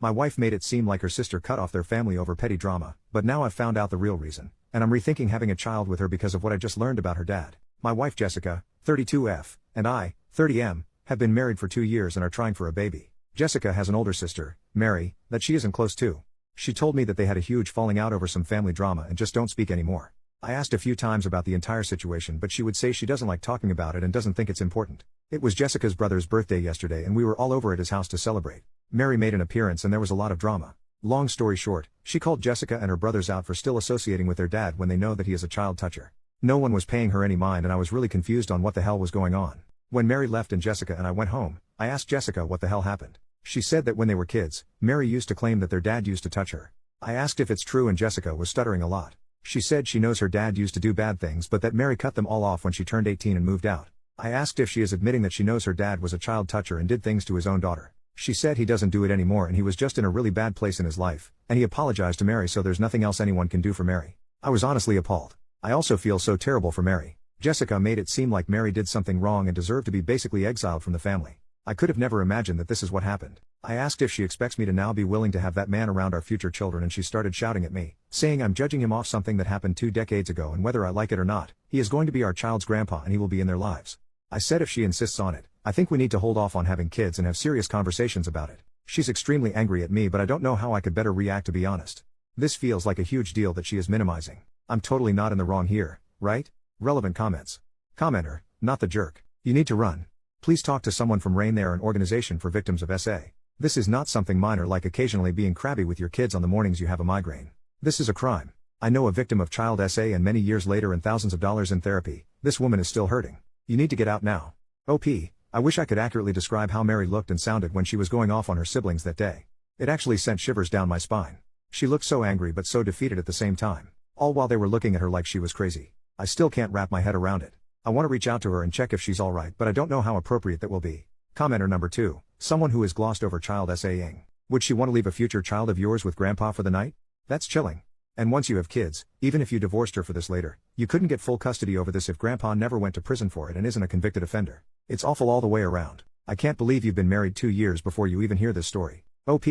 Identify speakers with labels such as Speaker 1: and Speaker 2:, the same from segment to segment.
Speaker 1: My wife made it seem like her sister cut off their family over petty drama, but now I've found out the real reason, and I'm rethinking having a child with her because of what I just learned about her dad. My wife Jessica, 32F, and I, 30M, have been married for 2 years and are trying for a baby. Jessica has an older sister, Mary, that she isn't close to. She told me that they had a huge falling out over some family drama and just don't speak anymore. I asked a few times about the entire situation, but she would say she doesn't like talking about it and doesn't think it's important. It was Jessica's brother's birthday yesterday and we were all over at his house to celebrate. Mary made an appearance and there was a lot of drama. Long story short, she called Jessica and her brothers out for still associating with their dad when they know that he is a child toucher. No one was paying her any mind and I was really confused on what the hell was going on. When Mary left and Jessica and I went home, I asked Jessica what the hell happened. She said that when they were kids, Mary used to claim that their dad used to touch her. I asked if it's true and Jessica was stuttering a lot. She said she knows her dad used to do bad things but that Mary cut them all off when she turned 18 and moved out. I asked if she is admitting that she knows her dad was a child toucher and did things to his own daughter. She said he doesn't do it anymore and he was just in a really bad place in his life, and he apologized to Mary so there's nothing else anyone can do for Mary. I was honestly appalled. I also feel so terrible for Mary. Jessica made it seem like Mary did something wrong and deserved to be basically exiled from the family. I could have never imagined that this is what happened. I asked if she expects me to now be willing to have that man around our future children and she started shouting at me, saying I'm judging him off something that happened 2 decades ago and whether I like it or not, he is going to be our child's grandpa and he will be in their lives. I said if she insists on it, I think we need to hold off on having kids and have serious conversations about it. She's extremely angry at me but I don't know how I could better react, to be honest. This feels like a huge deal that she is minimizing. I'm totally not in the wrong here, right? Relevant comments. Commenter, not the jerk. You need to run. Please talk to someone from RAIN. They're an organization for victims of SA. This is not something minor like occasionally being crabby with your kids on the mornings you have a migraine. This is a crime. I know a victim of child SA and many years later and thousands of dollars in therapy, this woman is still hurting. You need to get out now. OP, I wish I could accurately describe how Mary looked and sounded when she was going off on her siblings that day. It actually sent shivers down my spine. She looked so angry but so defeated at the same time. All while they were looking at her like she was crazy. I still can't wrap my head around it. I want to reach out to her and check if she's alright but I don't know how appropriate that will be. Commenter number 2, someone who has glossed over child SA-ing. Would she want to leave a future child of yours with grandpa for the night? That's chilling. And once you have kids, even if you divorced her for this later, you couldn't get full custody over this if grandpa never went to prison for it and isn't a convicted offender. It's awful all the way around. I can't believe you've been married 2 years before you even hear this story. OP,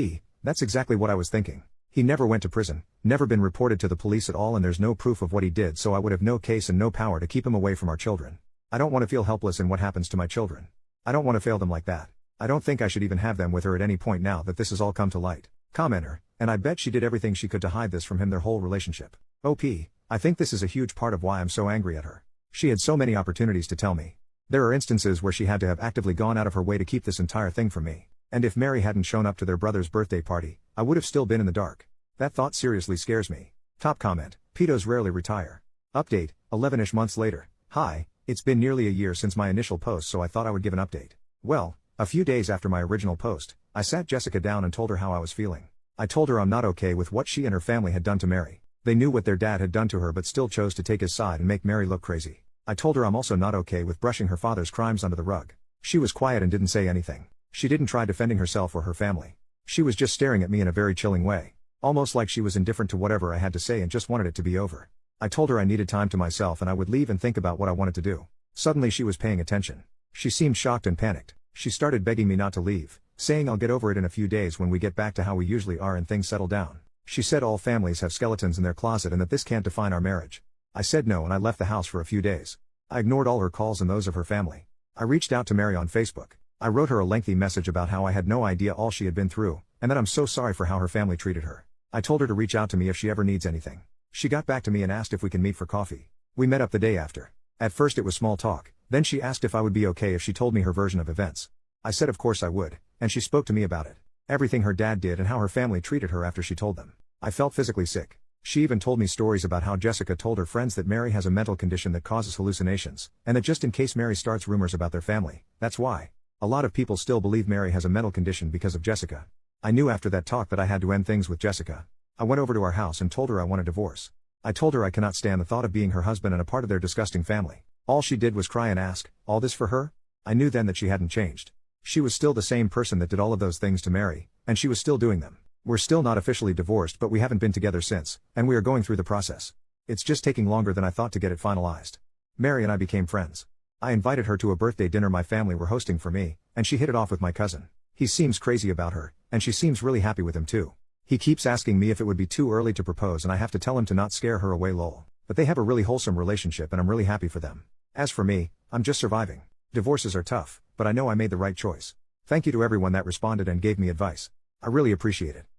Speaker 1: that's exactly what I was thinking. He never went to prison, never been reported to the police at all and there's no proof of what he did so I would have no case and no power to keep him away from our children. I don't want to feel helpless in what happens to my children. I don't want to fail them like that. I don't think I should even have them with her at any point now that this has all come to light. Commenter, and I bet she did everything she could to hide this from him their whole relationship. OP, I think this is a huge part of why I'm so angry at her. She had so many opportunities to tell me. There are instances where she had to have actively gone out of her way to keep this entire thing from me. And if Mary hadn't shown up to their brother's birthday party, I would have still been in the dark. That thought seriously scares me. Top comment, pedos rarely retire. Update, 11-ish months later. Hi, it's been nearly a year since my initial post so I thought I would give an update. Well, a few days after my original post, I sat Jessica down and told her how I was feeling. I told her I'm not okay with what she and her family had done to Mary. They knew what their dad had done to her but still chose to take his side and make Mary look crazy. I told her I'm also not okay with brushing her father's crimes under the rug. She was quiet and didn't say anything. She didn't try defending herself or her family. She was just staring at me in a very chilling way. Almost like she was indifferent to whatever I had to say and just wanted it to be over. I told her I needed time to myself and I would leave and think about what I wanted to do. Suddenly she was paying attention. She seemed shocked and panicked. She started begging me not to leave, saying I'll get over it in a few days when we get back to how we usually are and things settle down. She said all families have skeletons in their closet and that this can't define our marriage. I said no and I left the house for a few days. I ignored all her calls and those of her family. I reached out to Mary on Facebook. I wrote her a lengthy message about how I had no idea all she had been through, and that I'm so sorry for how her family treated her. I told her to reach out to me if she ever needs anything. She got back to me and asked if we can meet for coffee. We met up the day after. At first it was small talk, then she asked if I would be okay if she told me her version of events. I said of course I would, and she spoke to me about it. Everything her dad did and how her family treated her after she told them. I felt physically sick. She even told me stories about how Jessica told her friends that Mary has a mental condition that causes hallucinations, and that just in case Mary starts rumors about their family, that's why. A lot of people still believe Mary has a mental condition because of Jessica. I knew after that talk that I had to end things with Jessica. I went over to our house and told her I want a divorce. I told her I cannot stand the thought of being her husband and a part of their disgusting family. All she did was cry and ask, all this for her? I knew then that she hadn't changed. She was still the same person that did all of those things to Mary, and she was still doing them. We're still not officially divorced but we haven't been together since, and we are going through the process. It's just taking longer than I thought to get it finalized. Mary and I became friends. I invited her to a birthday dinner my family were hosting for me, and she hit it off with my cousin. He seems crazy about her, and she seems really happy with him too. He keeps asking me if it would be too early to propose and I have to tell him to not scare her away lol. But they have a really wholesome relationship and I'm really happy for them. As for me, I'm just surviving. Divorces are tough, but I know I made the right choice. Thank you to everyone that responded and gave me advice. I really appreciate it.